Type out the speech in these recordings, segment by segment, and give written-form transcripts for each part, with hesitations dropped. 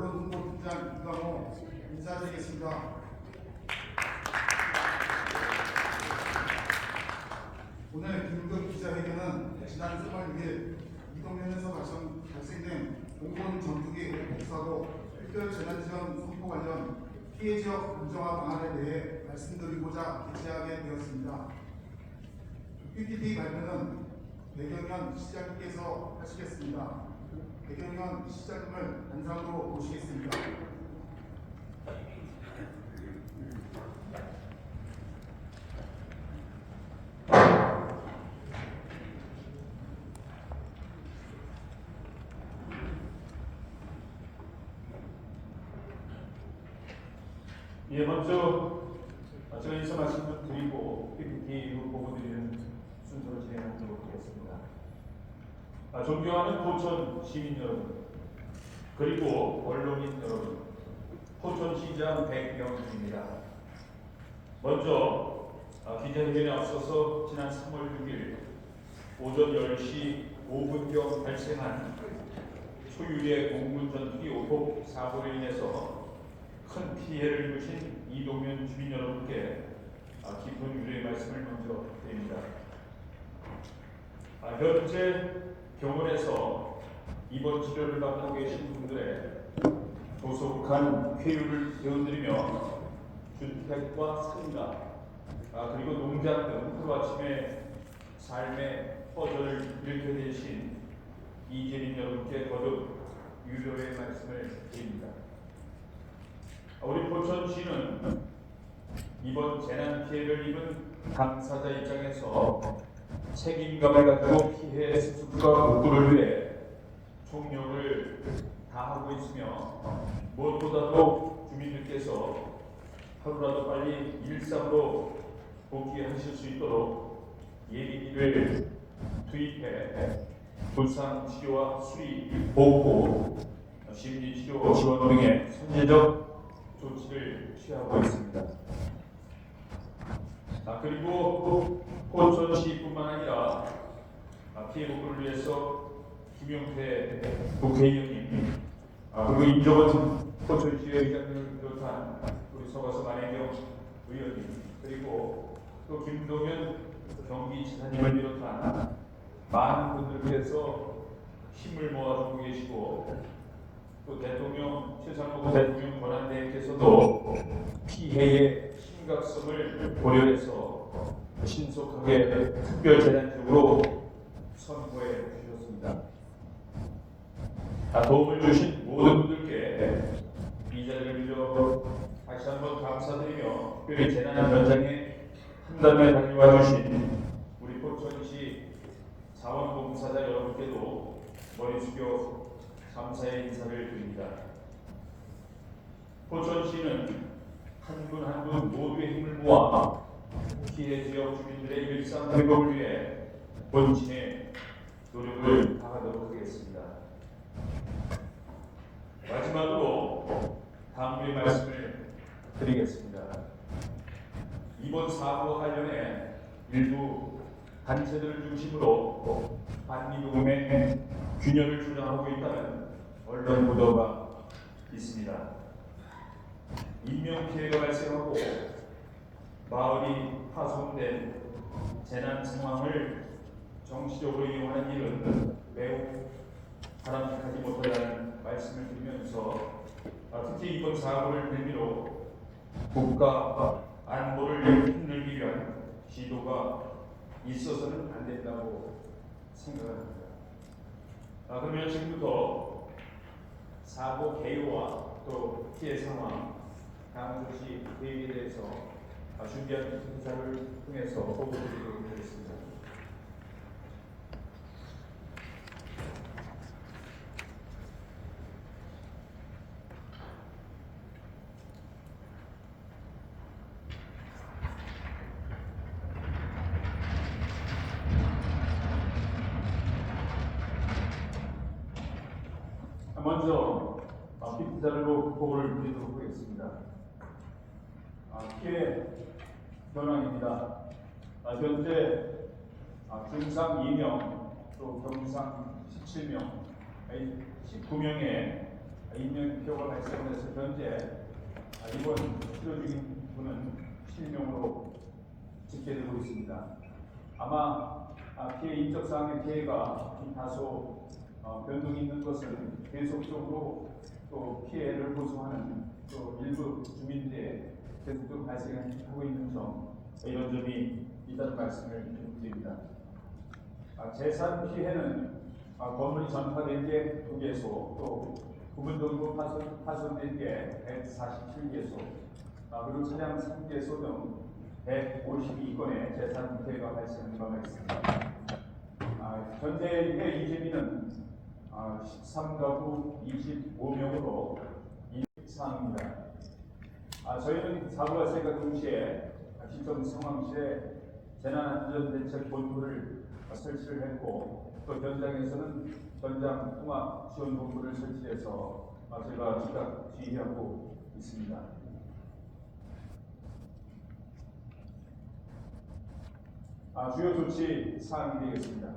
언론홍보팀장 이광호 인사드리겠습니다. 오늘 긴급 기자회견은 지난 3월 6일 이동면에서 발생된 공군 전투기 오폭사고 특별재난지원 선포 관련 피해 지역 안정화 방안에 대해 말씀드리고자 개최하게 되었습니다. PPT 발표는 배경현 시장님께서 하시겠습니다. 배경현 시장님을 단상으로 모시겠습니다. 먼저 제가 인사 말씀을 드리고 PPT로 보고 드리는 순서를 진행하도록 하겠습니다. 존경하는 포천 시민 여러분, 그리고 언론인 여러분, 포천시장 백병준입니다. 먼저 기자회견에 앞서서 지난 3월 6일 오전 10시 5분경 발생한 초유의 공군 전투기 오폭 사고로 인해서 큰 피해를 입으신 이동면 주민 여러분께 깊은 위로의 말씀을 먼저 드립니다. 현재 병원에서 입원 치료를 받고 계신 분들의 조속한 쾌유를 되어드리며 주택과 상가 그리고 농장 등 하루아침에 삶의 터전을 일으켜 계신 이재민 여러분께 거듭 위로의 말씀을 드립니다. 우리 포천시는 이번 재난 피해를 입은 당사자 입장에서 책임감을 가지고 피해 수습과 복구를 위해 총력을 다하고 있으며 무엇보다도 주민들께서 하루라도 빨리 일상으로 복귀하실 수 있도록 예비비를 투입해 불상 치료와 수리, 복구, 심리치료 지원 등의 선제적 조치를 취하고 있습니다. 그리고 포천시뿐만 아니라 피해 복구를 위해서 김용태 국회의원님 그리고 임종원 포천시의 의장님을 비롯한 우리 서가석 안혜경 의원님 그리고 또 김동연 경기지사님을 비롯한 많은 분들께서 힘을 모아주고 계시고 또 대통령 최상목 대통령 권한대행께서도 피해의 심각성을 고려해서 신속하게 특별재난지역으로 선포해 주셨습니다. 도움을 주신 모든 분들께 이 자리를 빌려 다시 한번 감사드리며 특별히 재난 현장에 한담에 달려와 주신 우리 포천시 자원봉사자 여러분께도 머리 숙여 감사의 인사를 드립니다. 포천시는 한 분 한 분 모두의 힘을 모아 피해 지역 주민들의 일상 회복을 위해 본진의 노력을 다하도록 하겠습니다. 마지막으로 다음의 말씀을 드리겠습니다. 이번 사고 관련해 일부 단체들을 중심으로 반미동맹 균열을 주장하고 있다는 언론 보도가 있습니다. 인명피해가 발생하고 마을이 파손된 재난 상황을 정치적으로 이용하는 일은 매우 바람직하지 못하다는 말씀을 드리면서 특히 이번 사고를 빌미로 국가 안보를 흔들기 위한 시도가 있어서는 안 된다고 생각합니다. 그러면 지금부터 사고 개요와 또 피해 상황, 다음 조치 계획에 대해서 준비한 기사를 통해서 보고드리도록 하겠습니다. 먼저 PPT로 보고를 드리도록 하겠습니다. 피해 현황입니다. 현재 중상 2명, 또 경상 17명, 19명의 인명피해가 발생해서 현재 이번 치료 중인 분은 실명으로 집계되고 있습니다. 아마 피해 인적 사항의 피해가 다소 변동이 있는 것은 계속적으로 또 피해를 호소하는 또 일부 주민들의 계속적으로 발생하고 있는 점, 이런 점이 있다는 말씀을 드립니다. 재산 피해는 건물이 전파된 게 2개소, 또 부분 정도 파손된 게 147개소, 그리고 차량 3개소 등 152건의 재산 피해가 발생한 바가 있습니다. 현재 이재민은 13가구 25명으로 이 사항입니다. 저희는 사고 발생과 동시에 시청 상황실에 재난안전대책본부를 설치를 했고, 또 현장에서는 현장 통합 지원본부를 설치해서 저희가 즉각 지휘하고 있습니다. 주요 조치 사항이 되겠습니다.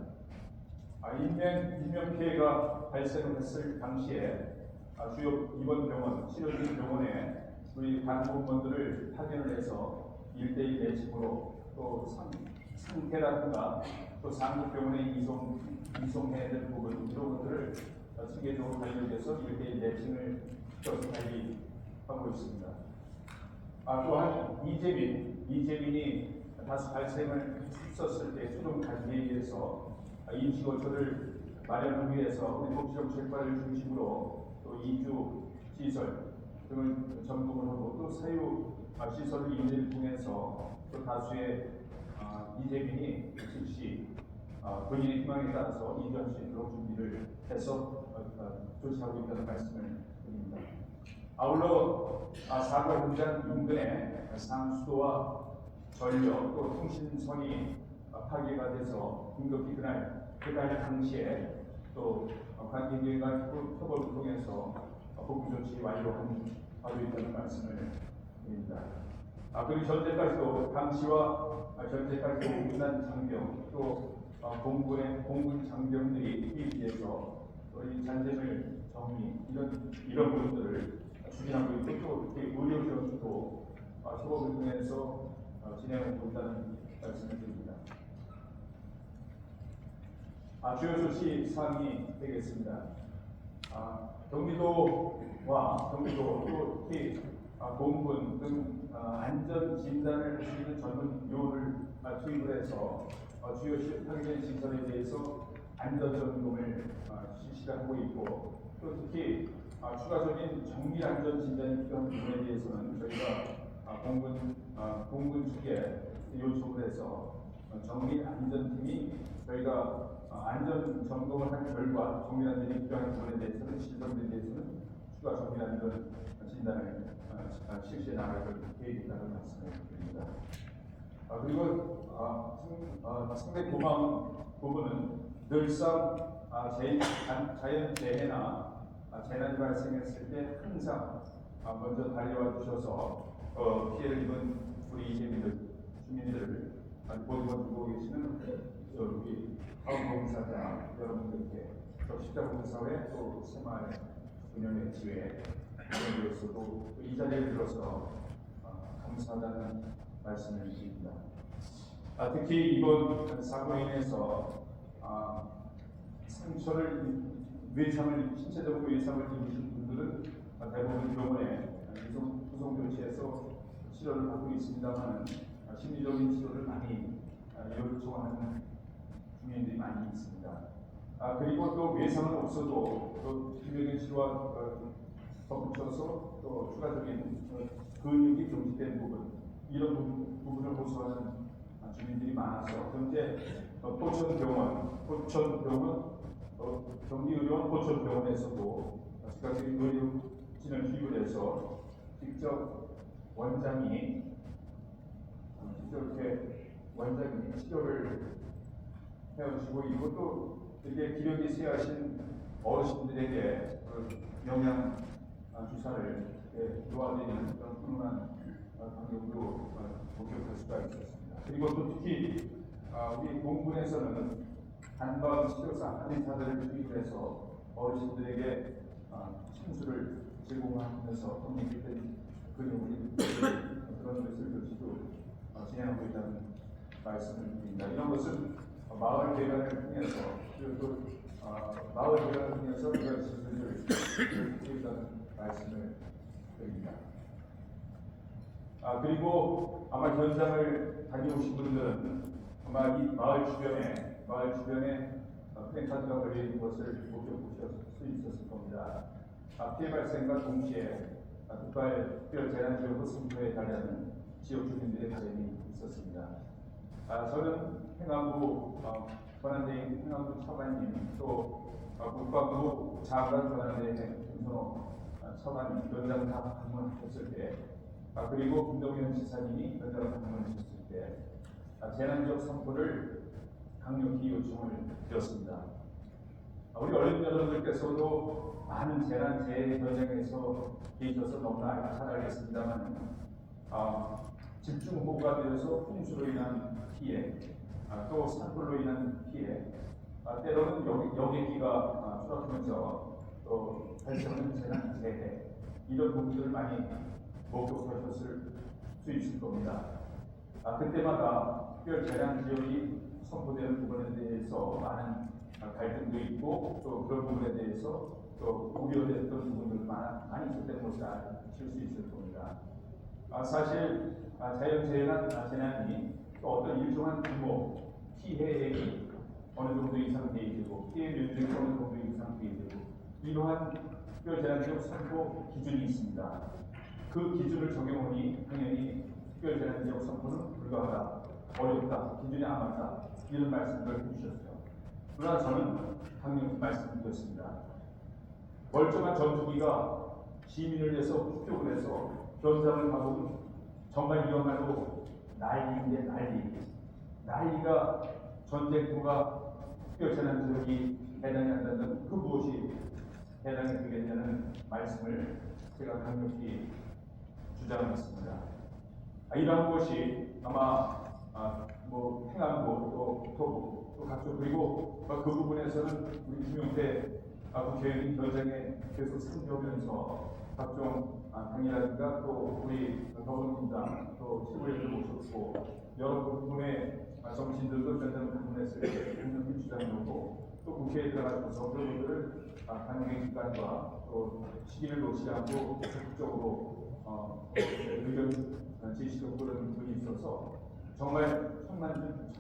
인명 피해가 발생했을 당시에 주요 입원병원, 치료중 병원에 우리 간호원들을 파견을 해서 1:1 매칭으로 또 상태라든가 또 상급병원에 이송해야 될 부분, 이런 것들을 체계적으로 관리해서 1:1 매칭을 시켜서 관리하고 있습니다. 또한 이재민이 다수 발생을 했었을 때 수동 관리에 의해서 임시거처를 마련하기 위해서 우리 복지정책과를 중심으로 또 이주 시설 등을 점검을 하고, 또 사유 시설 이용을 통해서 또 다수의 이재민이 즉시 본인의 희망에 따라서 이주할 수 있도록 준비를 해서 조치하고 있다는 말씀을 드립니다. 아울러 사고 현장 인근에 상수도와 전력 또 통신선이 파괴가 돼서 긴급히 그날 당시에 또 관계기관 협업을 통해서 복구 조치 완료하고 있다는 말씀을 드립니다. 그리고 현재까지도 당시와 현재까지도 운난 장병 또 공군 장병들이 피해지에서 이 잔재물 정리 이런 부분들을 추진하고 있고, 또 의료 지원도 협업을 통해서 진행하고 있다는 말씀을 드립니다. 주요 조치 사항이 되겠습니다. 경기도와 또 특히 공군 등 안전 진단을 할 수 있는 전문 요원을 투입을 해서 주요 파괴된 시설에 대해서 안전 점검을 실시하고 있고, 또 특히 추가적인 정밀 안전 진단이 필요한 부분에 대해서는 저희가 공군 측에 요청을 해서 정밀 안전팀이 저희가 안전 점검을 한 결과 정밀 안전이 필요한 부분에 대해서는 시설들에 대해서는 추가 정밀 안전 진단을 실시해 나갈 계획이라는 말씀을 드립니다. 그리고 상당히 고마운 부분은 늘상 자연재해나 재난이 발생했을 때 항상 먼저 달려와 주셔서 피해를 입은 우리 이재민 주민들을 보고 계시는 우리 사업봉사자 여러분들께 또 십자봉사회 또 새마을 운영의 지회 위원으로서도 이 자리를 들어서 감사하다는 말씀을 드립니다. 특히 이번 사고로 인해서 신체적으로 외상을 입으신 분들은 대부분 병원에 구성 조치에서 치료를 받고 있습니다만 심리적인 치료를 많이 요청하는 주민들이 많이 있습니다. 그리고 또 외상은 없어도 또 심리적인 치료와 덧붙여서 또 추가적인 근육이 경직된 부분, 이런 부분을 호소하는 주민들이 많아서 현재 포천병원, 경기의료원 포천병원에서도 즉각적인 의료진을 투입을 해서 직접 원장이 치료를 해주시고, 이것도 이렇게 기력이 쇠하신 어르신들에게 영양 주사를 놓아드리는 그런 훈훈한 방법으로 목격할 수가 있었습니다. 그리고 또 특히 우리 공군에서는 단방 치료사 한의사들을 투입해서 어르신들에게 침수를 제공하면서 독립된 그림을 그런 것을 역시도 진행하고 있다는 말씀을 드립니다. 이런 것은 마을 개관을 통해서 그리고 마을 개관을 통해서 이런 시설을 기획하는 말씀을 드립니다. 그리고 아마 현장을 다녀오신 분들은 아마 이 마을 주변에 플랜카드가 걸려 있는 것을 목격하실 수 있었을 겁니다. 피해 발생과 동시에 특별 재난지역으로 선포해 달라는 지역 주민들의 바람이 있었습니다. 저는 행안부 권한대행 행안부 차관님 또 국방부 장관 권한대행 김선호 차관님 현장 다 방문했을 때 그리고 김동연 지사님이 현장 방문하셨을 때 재난지역 선포를 강력히 요청을 드렸습니다. 우리 언론 여러분들께서도 많은 재해 현장에서 계셔서 너무나 잘 알겠습니다만 집중호우가 되어서 홍수로 인한 피해, 또 산불로 인한 피해, 때로는 여객기가 추락하면서 또 발생하는 재해 이런 부분들을 많이 목격하셨을 수 있을 겁니다. 그때마다 특별 재난 지역이 선포되는 부분에 대해서 많은 갈등도 있고 또 그런 부분에 대해서 또 우려됐던 부분들 많이 있었던 것을 아실 수 있을 겁니다. 사실 재난이 또 어떤 일정한 규모 피해액이 어느 정도 이상 되어지고 피해 면적이 어느 정도 이상 되어지고 이러한 특별 재난 지역 선포 기준이 있습니다. 그 기준을 적용하니 당연히 특별 재난 지역 선포는 불가하다, 어렵다, 기준이 안 맞다 이런 말씀을 해주셨죠. 그러나 저는 강력히 말씀드렸습니다. 멀쩡한 전투기가 시민을 위해서 폭격을 해서 현장을 가보면 정말 이야말로 난리인데 난리가 전쟁터가 특별 재난 지역이 해당이 한다면 그 무엇이 해당이 되겠냐는 말씀을 제가 강력히 주장했습니다. 이러한 것이 아마 행안부 또 국토부 또 각종 그리고 그 부분에서는 우리 김용태 국회의원이 현장에 계속 참여하면서 각종 당이라든가 또 우리 더불어민주당 또 최고위원도 모셨고 여러 부분의 정치인들도 현장 방문했을 때 강력히 주장하고 또 국회에 들어가셔서 그런 분들을 당의 기관과 또 시기를 놓지 않고 적극적으로 의견 제시도 그런 분이 있어서 정말 천만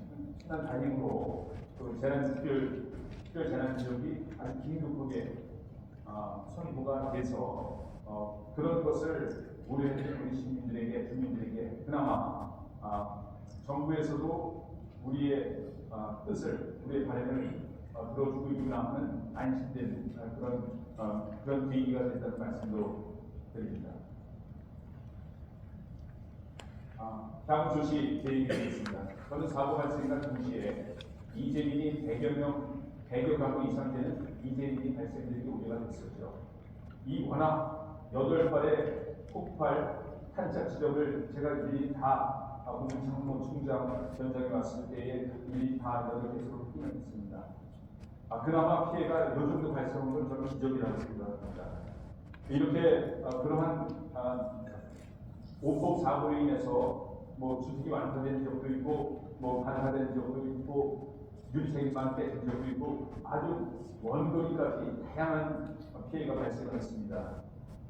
다행으로 특별 재난 지역이 아주 긴급하게 선포가 돼서 그런 것을 우리 시민들에게 주민들에게 그나마 정부에서도 우리의 뜻을 우리의 바람을 들어주고 있구나 하는 안심된 그런 계기가 됐다는 말씀도 드립니다. 다음 조시 제의드리겠습니다. 저는 사고 발생과 동시에 이재민이 100여 가구 이상 되는 이재민이 발생되기 우려가 됐었죠. 이 워낙 8발의 폭발 탄착 지점을 제가 일일이 다 오늘 장모 총장 현장에 왔을 때에 일일이 다 8개소로 확인했습니다. 그나마 피해가 이 정도 발생한 건 저는 기적이라고 생각합니다. 이렇게 그러한 오폭 사고로 인해서 주택이 완파된 지역도 있고 반사된 지역도 있고 유리창이 깨진 지역도 있고 아주 원거리까지 다양한 피해가 발생했습니다.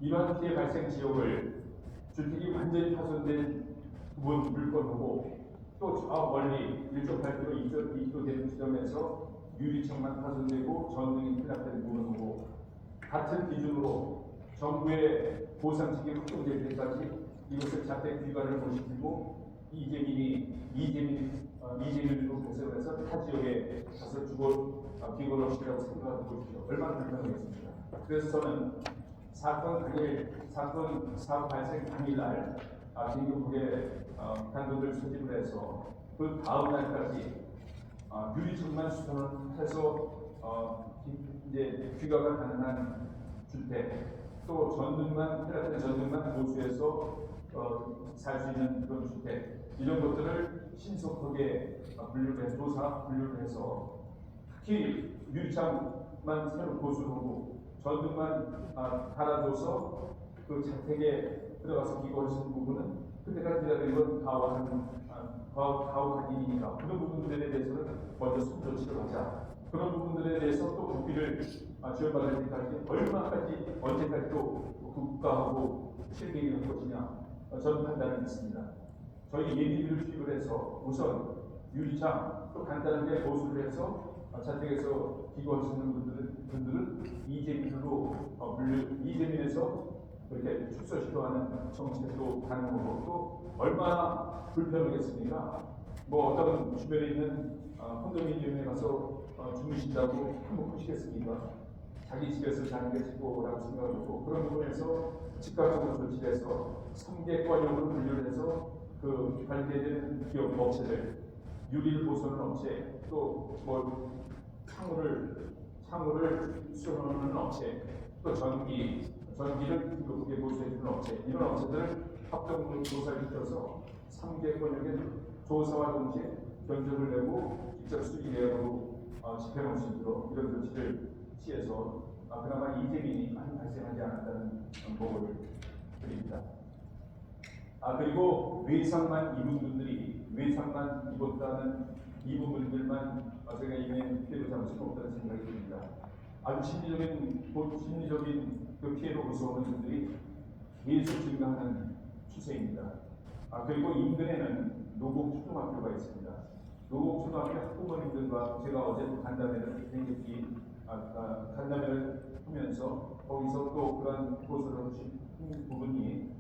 이러한 피해 발생 지역을 주택이 완전히 파손된 물건하고 또 저 멀리 1.8km, 2km 되는 지점에서 유리창만 파손되고 전등이 퇴락된 부분하고 같은 기준으로 정부의 보상책이 확정될 때까지 이것을 자택 귀가를 못 시키고 이재민으로 배설해서 타 지역에 가서 귀가를 시키라고 생각해 보십시오. 얼마나 불편하겠습니까? 그래서 저는 사고 발생 당일날 긴급하게 단독을 소집을 해서 그 다음 날까지 유리창만 수선을 해서 이제 귀가가 가능한 주택 또 퇴락된 전등만 보수해서 살 수 있는 그런 주택 이런 것들을 신속하게 분류를 해서 특히 유리창만 새로 보수하고 전등만 달아줘서 그 자택에 들어가서 기거하시는 부분은 그때까지 기다리는 건 가혹한 일이니까 그런 부분들에 대해서는 먼저 손조치를 하자. 그런 부분들에 대해서 또 국비를 지원받을 때까지 얼마까지 언제까지 또 국가하고 실행이 할 것이냐 저는 판단이 있습니다. 저희 예비비를 투입을 해서 우선 유리창 또 간단하게 보수를 해서 자택에서 기거하시는 분들은 이재민으로 이재민에서 그렇게 축소시켜하는 정책도 가능하고 또 얼마나 불편하겠습니까? 뭐 어떤 주변에 있는 콘도미니엄에 가서 주무신다고 행복하시겠습니까? 자기 집에서 자는 게 최고라고 생각하고 그런 부분에서 즉각적으로 조치를 해서 3개권역으로 분류를 해서 그 관계되는 기업 업체들 유리를 보수하는 업체 또 뭐 창호를 수선하는 업체 또 전기를 그게 보수해주는 업체 이런 업체들을 합동으로 조사를 시켜서 3개권역에 조사와 동시에 견적을 내고 직접 수익 내역으로 집행할 수 있도록 이런 조치를 취해서 그나마 이재민이 많이 발생하지 않았다는 보고를 드립니다. 그리고 외상만 입은 분들이 외상만 입었다는 이 부분들만 제가 이미 피해를 잡을 수는 없다는 생각이 듭니다. 아주 심리적인 그 피해로 무서워하는 분들이 계속 증가하는 추세입니다. 그리고 인근에는 노곡초등학교가 있습니다. 노곡초등학교 학부모님들과 제가 어제 간담회를 하면서 거기서 또 그런 고소를 하신 부분이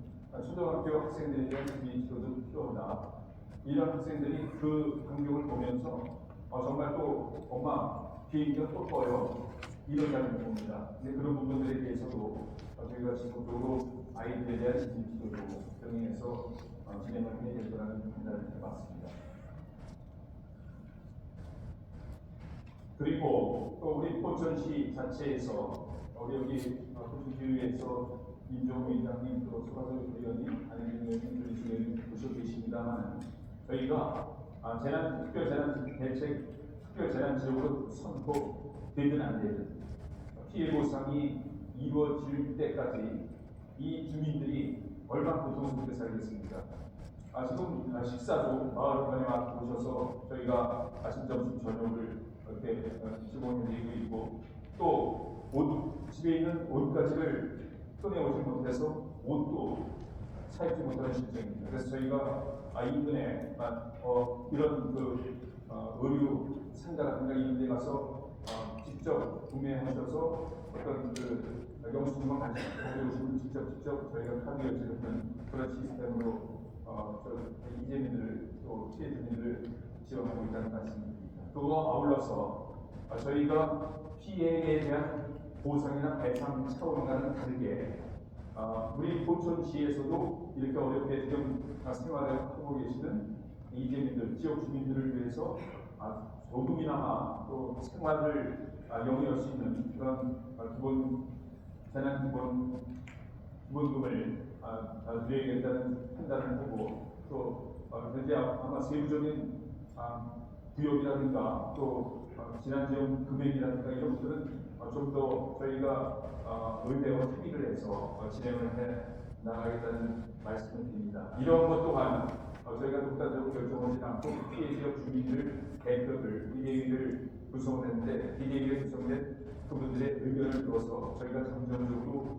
초등학교 학생들에 대한 주민지도도 필요하다. 이런 학생들이 그 광경을 보면서 정말 또 엄마 비행기가 또 떠요. 이런다는 겁니다. 근데 그런 부분들에 대해서도 저희가 지속적으로 아이들에 대한 주민지도도 병행해서 진행을 해야 될 거라는 판단을 해봤습니다. 그리고 또 우리 포천시 자체에서 우리 여기 포천시의회에서 임종호 의장님 또 소가수 의원님 안혜경 의원님 주리수님 모셔 계십니다만 저희가 특별재난지역으로 선포되든 안 되든 피해 보상이 이루어질 때까지 이 주민들이 얼마나 고통을 겪게 살겠습니까? 지금 식사도 마을 관에 오셔서 저희가 아침, 점심, 저녁을 이렇게 제공해드리고 있고 또 집에 있는 옷가지를 꺼내오지 못해서 옷도 사입지 못하는 실정입니다. 그래서 저희가 인근에 이런 의류 상가 같은 거 이런 데 가서 직접 구매하셔서 어떤 영수증을 가지고 오시면 직접 저희가 카드 결제하는 그런 시스템으로 이재민들 또 피해주민들 지원하고 있다는 말씀입니다. 그와 아울러서 저희가 피해에 대한 보상이나 배상 차원과는 다르게 우리 포천시에서도 이렇게 어렵게 지금 생활을 하고 계시는 이재민들, 지역 주민들을 위해서 조금이나마 또 생활을 영위할 수 있는 그런 재난 기본금을 드려야겠다는 판단을 하고 또 현재 아마 세부적인 구역이라든가 또 지난지원 금액이라든가 이런 것들은 좀 더 저희가 의회와 협의를 해서 진행을 해 나가겠다는 말씀을 드립니다. 이런 것 또한 저희가 독단적으로 결정하지 않고 피해 지역 주민들 대표들 비대위를 구성했는데 비대위에 구성된 그분들의 의견을 들어서 저희가 잠정적으로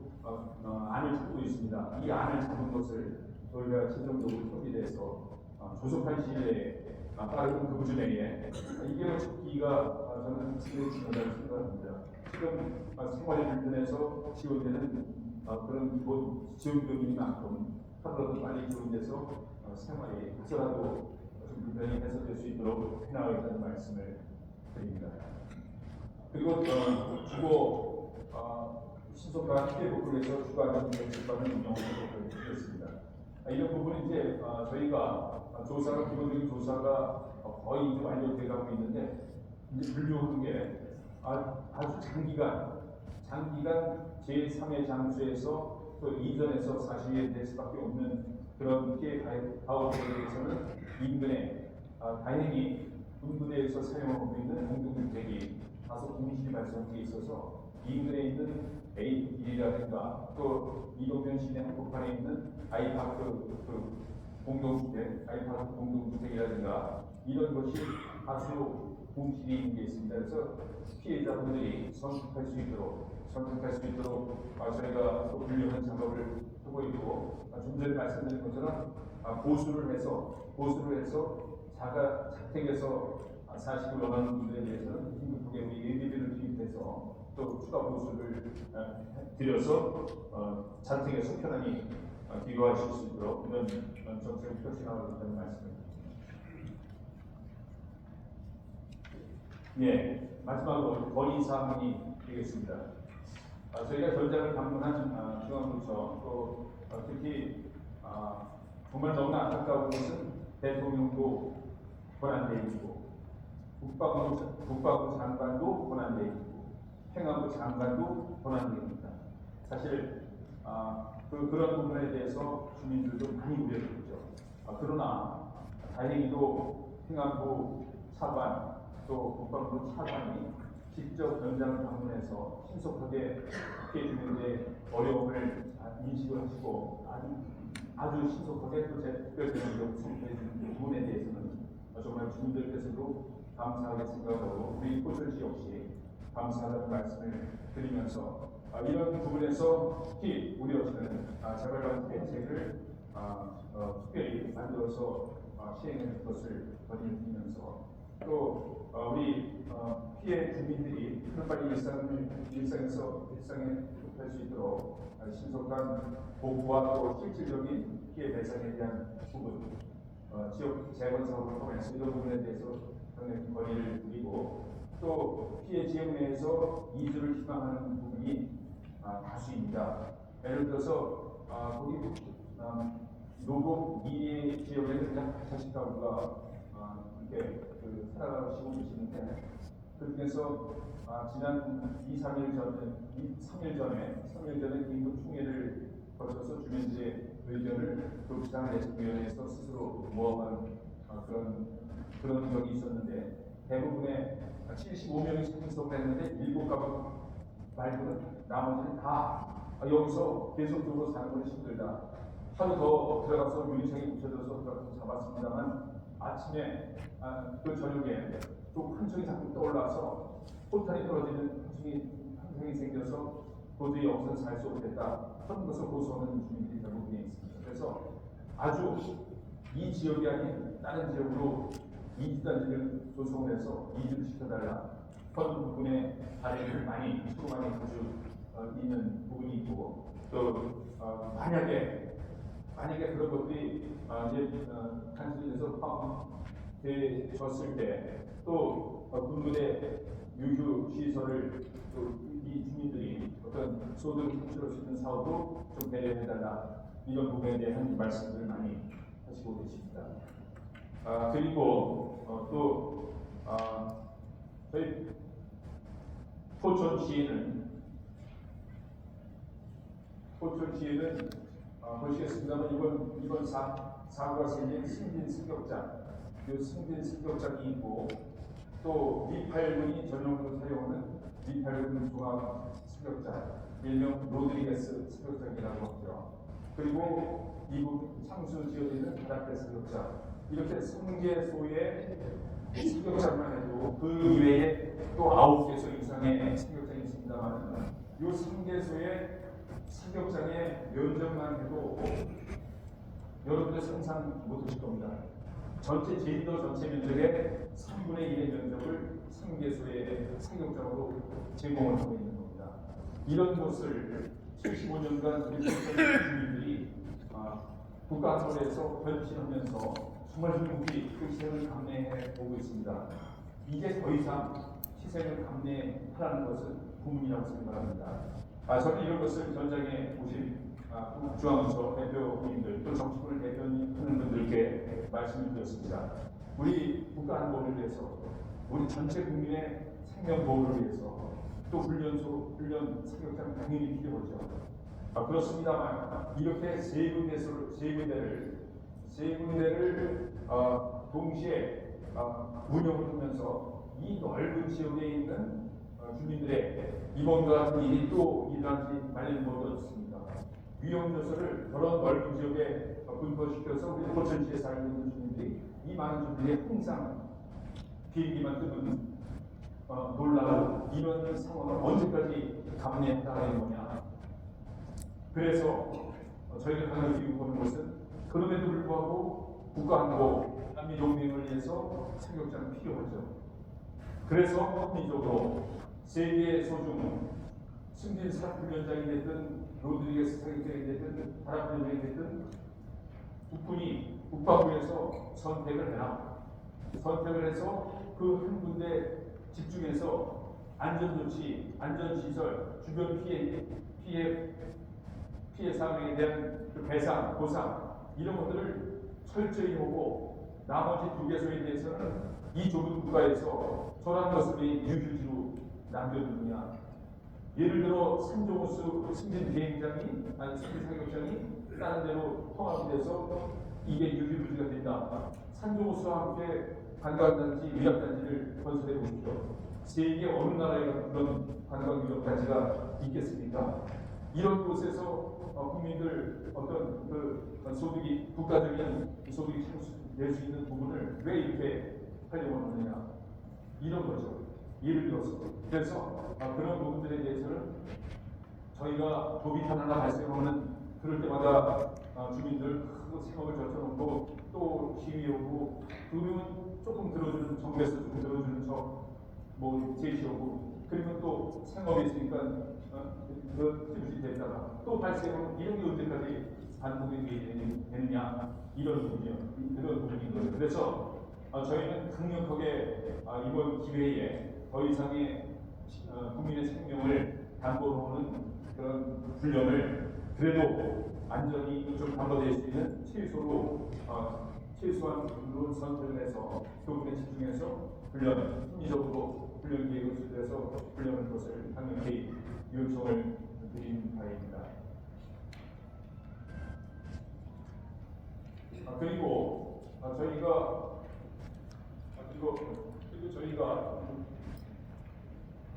안을 찾고 있습니다. 이 안을 잡은 것을 저희가 최종적으로 협의해서 조속한 시일에 빠른 금주 내에 이게 찾기가 저는 지금 중요하다고 생각합니다. 지금 생활이 불편해서 지원되는 그런 기본 지원금이만큼 하루라도 빨리 지원돼서 생활이 혹시라도 좀 불편이 해소될 수 있도록 해나가겠다는 말씀을 드립니다. 그리고 주거 신속한 피해 복구에서 추가하는 정책반을 운영하도록 하겠습니다. 이런 부분은 이제 저희가 기본적인 조사가 거의 이제 완료돼가고 있는데 이제 분류하는 게 아주 장기간 제3의 장소에서 또 이전에서 사실이 될 수밖에 없는 그런 피해 가업에 대해서는 인근에 다행히 군부대에서 사용하고 있는 공동주택이 다소 공실이 발생한 게 있어서 인근에 있는 A1이라든가 또 이동면 시내 한복판에 있는 아이파크 공동주택, 아이파크 공동주택이라든가 이런 것이 다수 공실이 있는 게 있습니다. 그래서 피해자분들이 선택할 수 있도록 저희가 또 훌륭한 작업을 하고 있고, 좀 전에 말씀드린 것처럼 보수를 해서 자택에서 사식을 원하는 분들에 대해서는 긴급하게 우리 예비비를 투입해서 또 추가 보수를 드려서 자택에서 편안히 귀가하실 수 있도록 이런 정책을 펼쳐나가고 있다는 말씀입니다. 예, 마지막으로 건의 사항이 되겠습니다. 저희가 현장을 방문한 중앙부처 또 특히 정말 너무나 안타까운 것은 대통령도 권한대에 있고 국방부 장관도 권한대에 있고 행안부 장관도 권한대에 있습니다. 사실 그런 부분에 대해서 주민들도 많이 우려를 했죠. 그러나 다행히도 행안부 차관 또 국방부 차관이 직접 현장을 방문해서 신속하게 피해 주민들의 어려움을 인식을 하시고 아주 신속하게 또 특별대응으로 수립해 주는 부분에 대해서는 정말 주민들께서도 감사하게 생각하고 우리 포천시 역시 감사하다는 말씀을 드리면서 이런 부분에서 특히 우려하시는 재발관 대책을 특별히 만들어서 시행할 것을 권유드리면서 또 우리 피해 주민들이 빨리 일상에 회복할 수 있도록 신속한 복구와 또 실질적인 피해 배상에 대한 부분, 지역 재건 사업을 통해서 이런 부분에 대해서 상당히 건의를 드리고 또 피해 지역 내에서 이주를 희망하는 부분이 다수입니다. 예를 들어서 거기 노동 미래 지역에는 약 140가구가 이렇게 살아가시고 계시는데 그 중에서 지난 3일 전에 긴급 총회를 거쳐서 주민들의 의견을 지방대책위원회에서 스스로 모아간 그런 적이 있었는데 대부분의 75명이 참석을 했는데 7가구 말고는 나머지는 다 여기서 계속적으로 사는 건 힘들다. 하루 더 들어가서 유리창이 붙여져서 잡았습니다만 아침에 그 저녁에 또 한 층이 자꾸 떠올라서 포탄이 떨어지는 현상이 생겨서 도저히 여기서 살 수 없겠다 하는 것을 고소하는 주민들이 대부분에 있습니다. 그래서 아주 이 지역이 아닌 다른 지역으로 이주단지를 조성해서 이주를 시켜달라 하는 부분에 발의를 주로 많이 가지고 있는 부분이 있고 또 만약에 그런 것들이 이제 간수에서 되셨을 때 또 군부대 유휴 시설을 또 이 주민들이 어떤 소득을 창출할 수 있는 사업도 좀 배려해달라 이런 부분에 대한 말씀들을 많이 하시고 계십니다. 그리고 또 저희 포천시에는 보시겠습니다만 이번 사고가 생긴 승진 습격장이 있고 또 미팔군이 전용으로 사용하는 미팔군 종합 습격장, 일명 로드리게스 습격장이라고 하죠. 그리고 이북 창수 지역에 있는 바닷대 습격장, 이렇게 3개소의 습격장만 해도 그 이외에 또 9개소 이상의 습격장이 있습니다만 이 3개소의 습격장의 면적만 해도 여러분들 상상 못하실 겁니다. 제주도 전체 면적의 3분의 1의 면적을 3개소의 습격장으로 제공을 하고 있는 겁니다. 이런 곳을 75년간 우리 주민들이 국가안보에서 변신하면서 정말 중국이 그 희생을 감내해 보고 있습니다. 이제 더 이상 희생을 감내하라는 것은 고문이라고 생각합니다. 저는 이런 것을 현장에 오신 중앙부처 대표님들 또 정치권을 대표하는 분들께 말씀을 드렸습니다. 우리 국가안보를 위해서 우리 전체 국민의 생명 보호를 위해서 또 훈련 사격장 당연히 필요하죠. 그렇습니다만 이렇게 세 군데를 동시에 운영을 하면서 이 넓은 지역에 있는 주민들의 이번과 같은 일이 또 일어나지 말리는 것도 없습니다. 위험 요소를 저런 넓은 지역에 분포시켜서 우리 포천시에 살고 있는 주민들이 이 많은 주민들이 항상 비행기만 뜨면 놀라고 이런 상황을 언제까지 감내했다는 거냐. 그래서 저희가 강하게 요구하는 것은 그럼에도 불구하고 국가안보 한미동맹을 위해서 사격장이 필요하죠. 그래서 합리적으로 세계의 소중 승진 사훈련장이 됐든 로드리게스 사격장이 됐든 다락훈련장이 됐든 국군이 국방부에서 선택을 해라. 선택을 해서 그 한 군데 집중해서 안전조치, 안전시설, 주변 피해 사항에 대한 그 배상, 보상 이런 것들을 철저히 하고 나머지 두 개소에 대해서는 이 좁은 국가에서 저런 것을 왜 유휴지로 남겨두느냐. 예를 들어 산종호수 승진 비행장이 승진 사격장이 다른 데로 통합이 돼서 이게 유휴지가 된다. 산종호수와 함께 관광단지, 위락단지를 건설해 보십시오. 세계 어느 나라에 그런 관광유적단지가 있겠습니까? 이런 곳에서 국민들 어떤 그 소득이 국가적인 소득이 낼 수 있는 부분을 왜 이렇게 하려고 하느냐 이런 거죠. 예를 들어서 그래서 그런 부분들에 대해서는 저희가 도비탄 하나 발생하면 그럴 때마다 주민들 큰 생업을 젖혀놓고 또 시위하고 그러면 조금 들어주는 정부에서 조금 들어주는 척뭐 제시하고 그리고 또 생업이 있으니까 그 지부시 됐다가 또 발생하면 이런 게 언제까지 반복이 되느냐 이런 부분이요. 그런 부분인 거죠. 그래서 저희는 강력하게 이번 기회에 더 이상의 국민의 생명을 담보하는 그런 훈련을 그래도 안전이 좀 담보될 수 있는 최소한 부분으로 선택을 해서 그 부분에 집중해서 훈련, 심리적으로 훈련 계획을 수립해서 훈련하는 것을 강력히 요청을 드린 바입니다. 그리고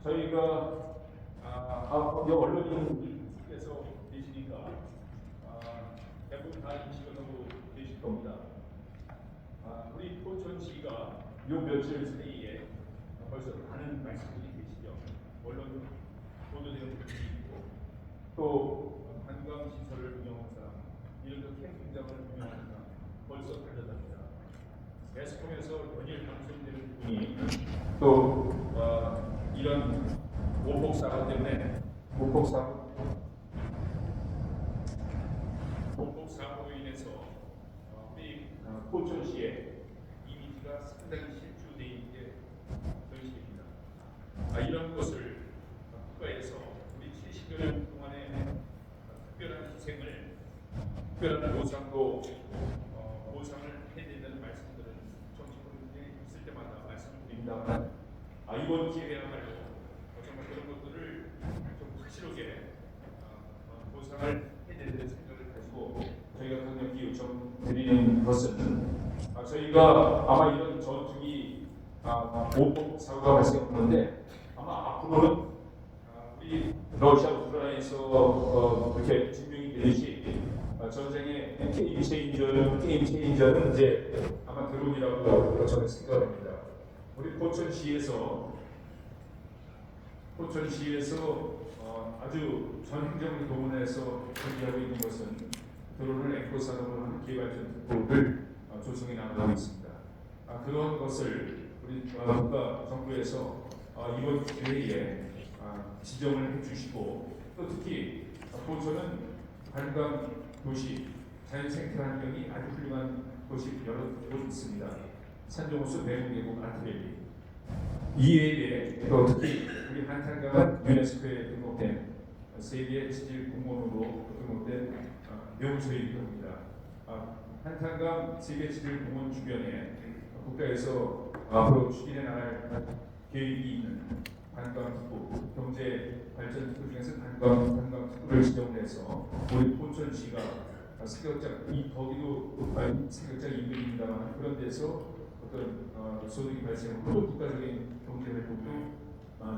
저희가 언론인께서 계시니까 대부분 다 인식을 하고 계실 겁니다. 우리 포천시가 요 며칠 사이에 벌써 많은 말씀들이 계시죠. 언론 보도되는 분들이 있고 또 관광시설을 운영하는 사람, 이런 캠핑장을 운영하는 사람 벌써 달려답니다. 매스컴에서 연일 방송되는 분이 또 이런 오폭 사고 때문에 오폭 사고로 인해서 우리 포천시의 이미지가 상당히 실추되어 있는 게 현실입니다. 이런 것을 국가에서 우리 70여 년 동안의 특별한 희생을 특별한 보상을 해야 된다는 말씀들은 정치권에 있을 때마다 말씀드립니다만 이번 기회야말로 정말 그런 것들을 좀 확실하게 보상을 해야 된다는 생각을 가지고 저희가 강력히 요청드리는 것은 저희가 아마 이런 전투기 오폭 사고가 발생하는데 아마 앞으로는 우리 러시아 우크라이나에서 그렇게 증명이 되듯이 전쟁의 게임 체인저는 이제 아마 드론이라고 저는 생각합니다. 우리 포천시에서 아주 전 행정을 동원해서 준비하고 있는 것은 드론을 앵커 산업으로 하는 개발전 특보를 조성해 나가고 있습니다. 그런 것을 우리 국가 정부에서 이번 기회에 지정을 해주시고 또 특히 포천은 관광 도시, 자연 생태 환경이 아주 훌륭한 곳이 여러 곳 있습니다. 산종호수, 배구계곡, 아트밸리. 이외에 또 특히 우리 한탄강은 유네스코에 등록된 세계 지질 공원으로 등록된 명소이기도 합니다. 한탄강 세계 지질 공원 주변에 국가에서 앞으로 추진해 나갈 계획이 있는 관광특구, 경제 발전 특구 중에서 관광특구를 지정해서 우리 포천시가 사격장, 거기도 사격장 인근입니다만 그런 데서 어떤 소득이 발생하고 또 국가적인 경제 활동도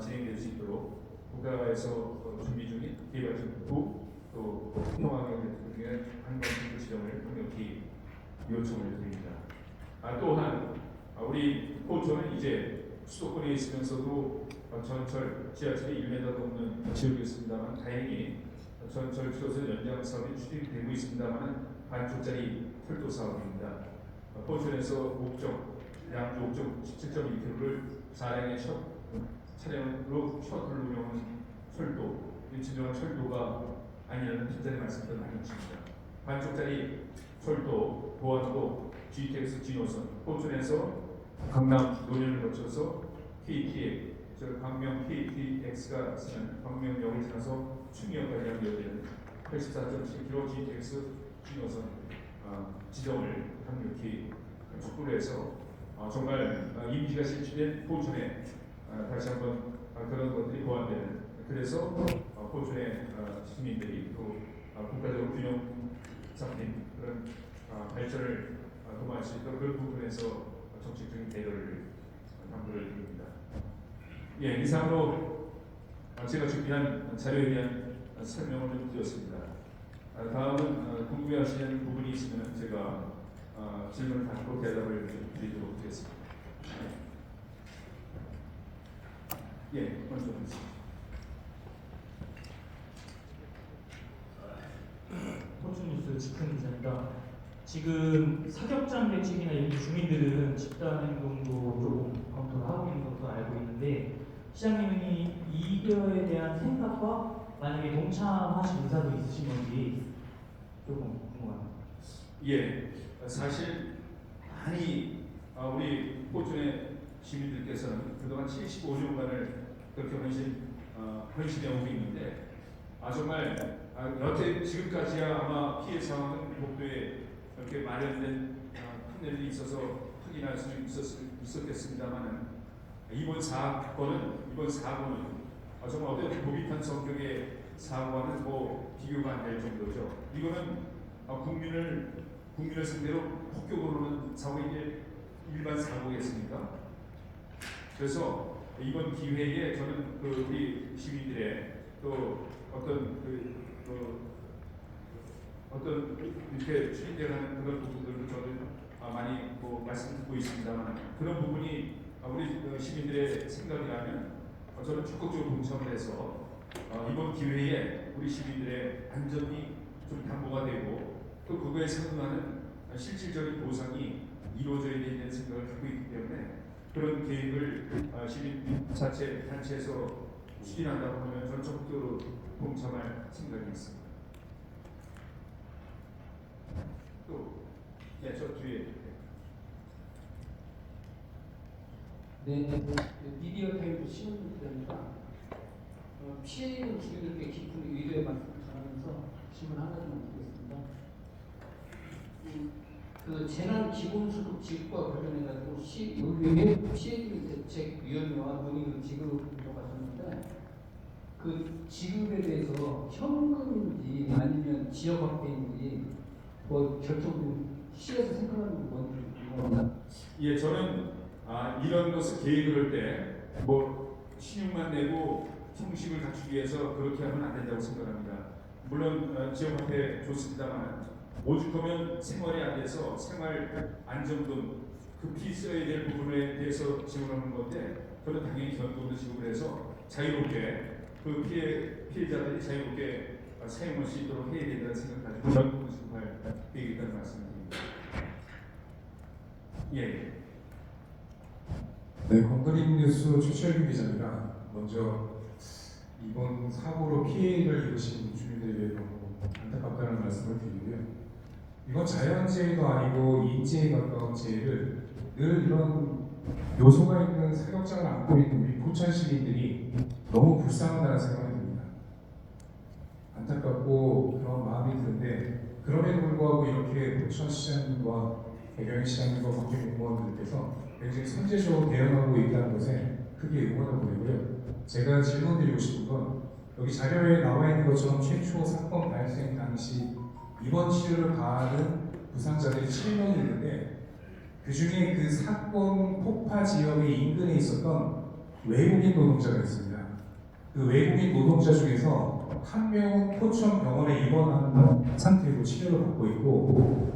진행될 수 있도록 국가에서 준비 중인 개발정부 또 평화경 등의 관광정부 지정을 강력히 요청을 드립니다. 또한 우리 포천은 이제 수도권에 있으면서도 전철, 지하철이 1m도 없는 지역이었습니다만 다행히 전철 추도선 연장 사업이 추진되고 있습니다만 반쪽짜리 철도 사업입니다. 포천에서 목적, 약 목적 17.1km를 4량의 차량으로 셔틀을 운영하는 철도, 진정한 철도가 아니라는 핀잔의 말씀도 많이 있습니다. 반쪽짜리 철도, 보안도, GTX 진호선, 포천에서 강남 노년을 거쳐서 KTX, 광명 KTX가 쓰는 광명역을 지나서 충의역까지 연결되는 84.7km GTX 진호선 지정을 강력히 촉구를 해서 정말 임기가 실시된 포천에 다시 한번 그런 것들이 보완되는, 그래서 포천의 시민들이 또 국가적으로 균형 잡힌 그런 발전을 도모할 수 있도록 그런 부분에서 정책적인 배려를 당부를 드립니다. 예, 이상으로 제가 준비한 자료에 대한 설명을 좀 드렸습니다. 다음은 궁금해하시는 부분이 있으면 제가 질문을 받고 대답을 드리도록 하겠습니다. 예, 먼저 하겠습니다. 포춘뉴스 지큰 기자입니다. 지금 사격장 대책이나 이 주민들은 집단 행동도 조금 검토를 하고 있는 것도 알고 있는데 시장님이 이거에 대한 생각과 만약에 동참하실 의사도 있으신 건지 조금 궁금합니다. 예, 사실 많이 우리 포천의 시민들께서는 그동안 75년간을 그렇게 헌신해 오고 있는데 정말 여태 지금까지야 아마 피해 상황은 복도에 이렇게 마련된 판넬이 있어서 확인할 수 있었겠습니다만은 이번 사고는 정말 어떤 도비탄 성격의 사고와는 뭐 비교가 안 될 정도죠. 이거는 국민을 상대로 폭격으로는 사고인데 일반 사고겠습니까? 그래서 이번 기회에 저는 우리 시민들의 또 어떤 이렇게 추진되는 그런 부분들도 저는 많이 말씀 듣고 있습니다만 그런 부분이 우리 시민들의 생각이라면 저는 적극적으로 동참을 해서 이번 기회에 우리 시민들의 안전이 좀 담보가 되고 또 그거에 상응하는 실질적인 보상이 이루어져야 된다는 생각을 갖고 있기 때문에 그런 계획을 시민 단체에서 추진한다고 하면 저는 적극적으로 동참할 생각이 있습니다. 또, 네, 저 뒤에. 네, 미디어 타임즈 신문기자입니다. 피해 입은 주민들께 깊은 위로의 말씀을 전하면서 질문 한 가지만 드리겠습니다. 그 재난 기본소득 지급과 관련해 가지고 의회 피해진 대책위원회와 논의를 지급으로 가셨는데 그 지급에 대해서 현금인지 아니면 지역 확대인지 뭐 결정 시에서 생각하는 게 뭔지 궁금합니다. 예, 저는 이런 것을 계획을 할 때 뭐 신용만 내고 형식을 갖추기 위해서 그렇게 하면 안 된다고 생각합니다. 물론 지역 확대 좋습니다만 오죽하면 생활이 안 돼서 생활 안정돈 급히 써야 될 부분에 대해서 지원하는 건데 저는 당연히 현금으로 지급을 해서 자유롭게 그 피해자들이 자유롭게 사용할 수 있도록 해야 된다는 생각 가지고 현금으로 지급할 계획이라는 말씀을 드립니다. 예. 네, 건드림 뉴스 최철규 기자입니다. 먼저 이번 사고로 피해를 입으신 주민들에게 너무 안타깝다는 말씀을 드리고요. 이건 자연재해도 아니고 인재에 가까운 재해를 늘 이런 요소가 있는 사격장을 안고 있는 우리 포천 시민들이 너무 불쌍하다는 생각이 듭니다. 안타깝고 그런 마음이 드는데 그럼에도 불구하고 이렇게 포천 시장님과 배경희 시장님과 국회 공무원들께서 굉장히 선제적으로 대응하고 있다는 것에 크게 응원을 보내고요. 제가 질문드리고 싶은 건 여기 자료에 나와 있는 것처럼 최초 사건 발생 당시 입원 치료를 가하는 부상자들이 7명이 있는데 그 중에 그 사건 폭파 지역의 인근에 있었던 외국인 노동자가 있습니다. 그 외국인 노동자 중에서 한 명은 포천 병원에 입원한 상태로 치료를 받고 있고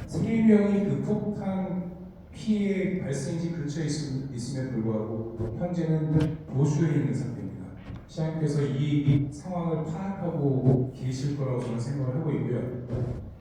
3명이 그 폭탄 피해 발생지 근처에 있음에도 불구하고 현재는 보수에 있는 상태입니다. 시장님께서 이 상황을 파악하고 계실 거라고 저는 생각을 하고 있고요.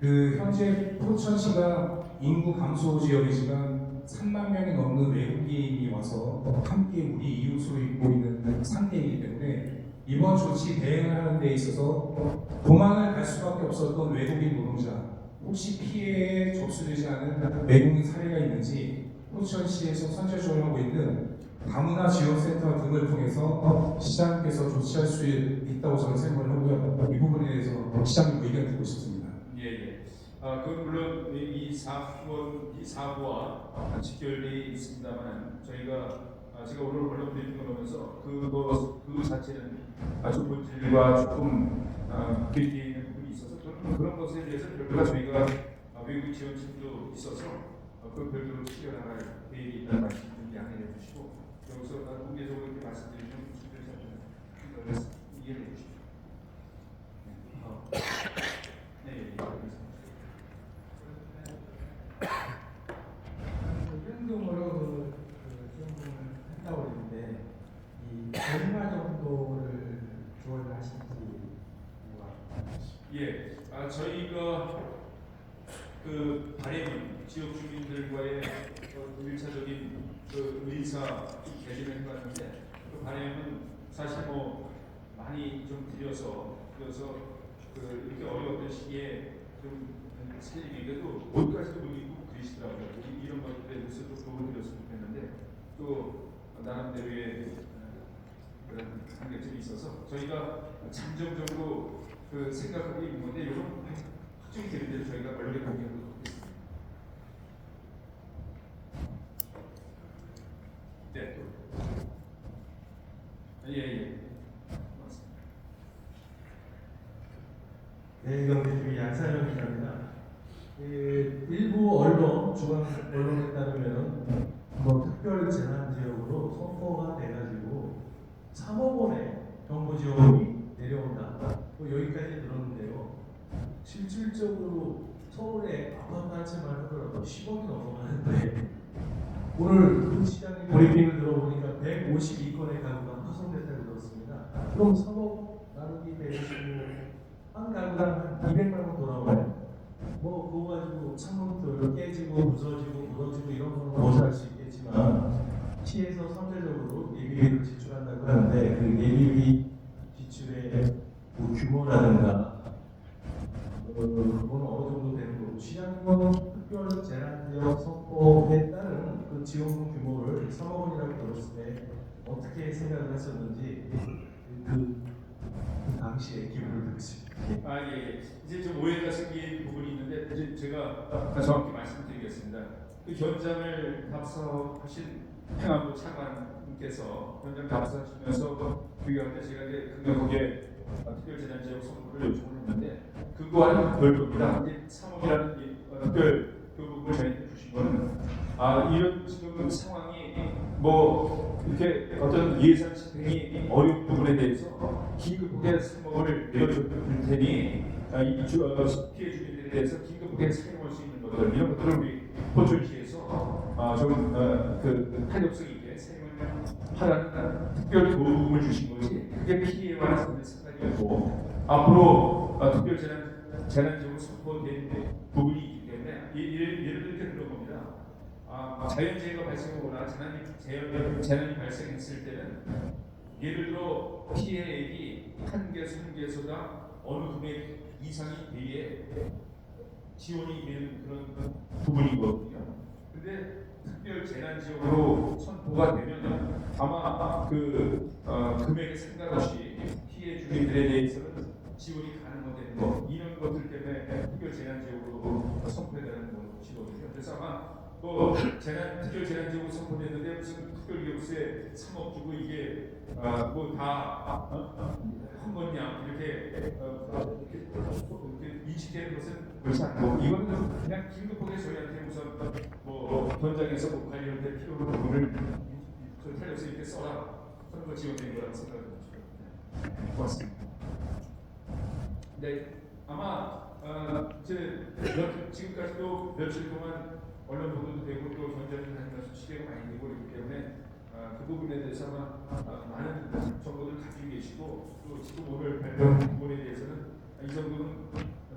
그 현재 포천시가 인구 감소 지역이지만 3만 명이 넘는 외국인이 와서 함께 우리 이웃으로 있고 있는 상태이기 때문에 이번 조치 대응을 하는 데 있어서 도망을 갈 수밖에 없었던 외국인 노동자 혹시 피해에 접수되지 않은 외국인 사례가 있는지 포천시에서 선제 조정하고 있는 다문화 지원센터 등을 통해서 시장님께서 조치할 수 있다고 저는 생각을 하고요. 이 부분에 대해서 시장님 의견 듣고 싶습니다. 예, 예. 그 물론 이 사부와 직결되어 있습니다만 저희가 제가 오늘 언론 브리핑을 하면서 그 자체는 아주 본질과 조금 괴리되어 있는 부분이 있어서 저는 그런 것에 대해서 별도로 저희가 외국 지원팀도 있어서 그 별도로 치료나갈 계획이 있다는 말씀 좀 양해해 주시고 여기서 공개적으로 이렇게 말씀드리면 충분히 이해해 주십시오. 네, 현금으로 지원금을 했다고 그러는데 이 얼마 정도를 지원을 하신지 예, 저희가 그 바램 지역 주민들과의 일차적인 그 의사 개진을 해봤는데 그 바램은 사실 뭐 많이 좀 드려서 그 이렇게 어려웠던 시기에 좀 살리기에도 옷까지도 못 입고 그러시더라고요. 이런 것들에 대해서 좀 도움을 드렸으면 좋겠는데 또 나름대로의 그런 한계점이 있어서 저희가 잠정적으로 그 생각하고 있는 건데 이런 확정이 되는 대로 저희가 원래 공개하도록 하겠습니다. 네. 예. 고맙습니다. 네, 경제주의 양산형 기자입니다. 일부 언론, 중앙 언론에 따르면 뭐 특별 재난 지역으로 선포가 돼가지고 3억 원의 정부 지원이 내려온다. 뭐 여기까지 들었는데요. 실질적으로 서울에 아파트 한 채만 하더라도 10억이 넘어가는데 오늘 그 시장님 브리핑을 들어보니까 152건의 가구가 파손됐다고 들었습니다. 그럼 3억 나누기 125, 한 가구당 한 200만 원 돌아와요. 뭐 그거 가지고 창문들 깨지고 부서지고 무너지고 이런 거는 보상할 수 있겠지만 시에서 선제적으로 예비비를 지출한다고 하는데 그 예비비 지출의 뭐 규모라든가 그건 어느 정도 되는 거고 시장님은 특별 재난지역 선포에 따른 그 지원금 규모를 3억 원이라고 들었을 때 어떻게 생각을 하셨는지 그 당시의 기분을 듣고 싶습니다. 예. 이제 좀 오해가 생긴 부분이 있는데 이제 제가 정확히 말씀드리겠습니다. 그 현장을 답사하신 행안부 차관께서 현장 답사하시면서 비교할 때 제가 이제 강력하게 특별재난지역 선포를 요청을 했는데 그거와는 별도입니다. 3억이라는 특별 교육을 저희한테 주신 거는 이런 지금 상황이 뭐 이렇게 어떤 예산 집행이 어려운 부분에 대해서 긴급하게 3억을 내어줄 테니 이 피해 주민들에 대해서 긴급하게 사용할 수 있는 것들 이런 것들을 우리 포천시에서 좀 탄력성 있게 사용을 하라는 특별 도움을 주신 거지 그게 피해와 상관이 없고 앞으로 특별 재난지역으로 선포된 부분이 있기 때문에 예를 들게 그런 겁니다. 자연재해가 발생하거나 재난이 발생했을 때는 예를 들어 피해액이 1개소, 1개소당 어느 금액 이상이 돼야 지원이 되는 그런 부분이거든요. 근데 특별 재난지역으로 선포가 되면 아마 그 금액에 상관없이 피해 주민들에 대해서는 지원이 가능하다는 거 이런 것들 때문에 특별 재난지역으로 선포되는 것이거든요. 그래서 아마 특별 재난지역으로 선포됐는데 무슨 특별기업세 3억 주고 이게 뭐 다 한 번냐 이렇게 인식되는 것은 그렇지 않고 이거는 그냥 긴급하게 저희한테 우선 뭐 현장에서 뭐 관련된 필요한 부분을 탄력성 있게 써라 선거 지원된 거라고 생각합니다. 고맙습니다. 네, 아마 지금까지도 며칠 동안 언론 보도도 되고 또 전자를 다니면서 취재가 많이 되고 있기 때문에 그 부분에 대해서 아마 많은 정보들을 가지고 계시고 또 지금 오늘 발표한 부분에 대해서는 이 정도는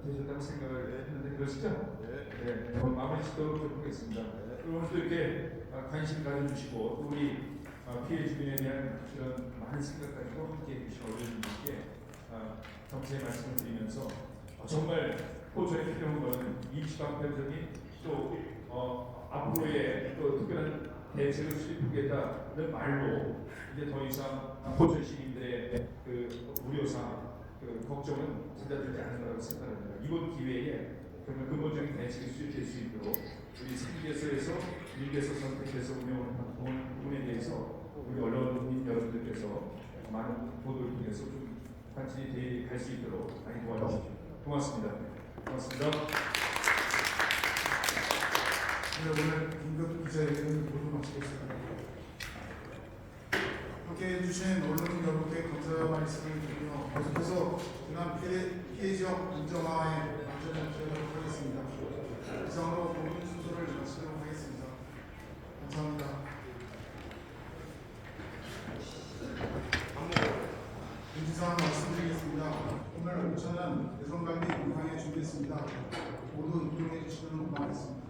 되셨다고 생각을 했는데 그러시죠? 네. 마무리 짓도록 하겠습니다. 오늘 또 이렇게 관심 가져주시고 또 우리 피해 주민에 대한 그런 많은 생각 가지고 함께해 주신 어른들께 감사의 말씀을 드리면서 정말 호전이 필요한 것은 임시방편적인 또 앞으로의 또 특별한 대책을 수립하겠다는 말로 이제 더 이상 호전 시민들의 그 우려사, 그 걱정은 찾아들지 않을 거라고 생각합니다. 이번 기회에 정말 근본적인 대책이 수립될 수 있도록 우리 생계서에서 일개서 선택해서 운영하는 부분에 대해서 우리 언론인 여러분들께서 많은 보도를 통해서 좀 관심이 갈 수 있도록 많이 도와주십시오. 고맙습니다. 고맙습니다. 네, 오늘 김덕기 기자회견을 모두 마치겠습니다. 함께 해주신 언론인 여러분께 감사의 말씀을 드리며 계속해서 지난 피해 지역 안정화에 맞춰주도록 하겠습니다. 이상으로 본문 순서를 마치도록 하겠습니다. 감사합니다. 인지사항 말씀드리겠습니다. 오늘 오차는 대선관리 공방에 준비했습니다. 모두 이용해 주시면 고맙겠습니다.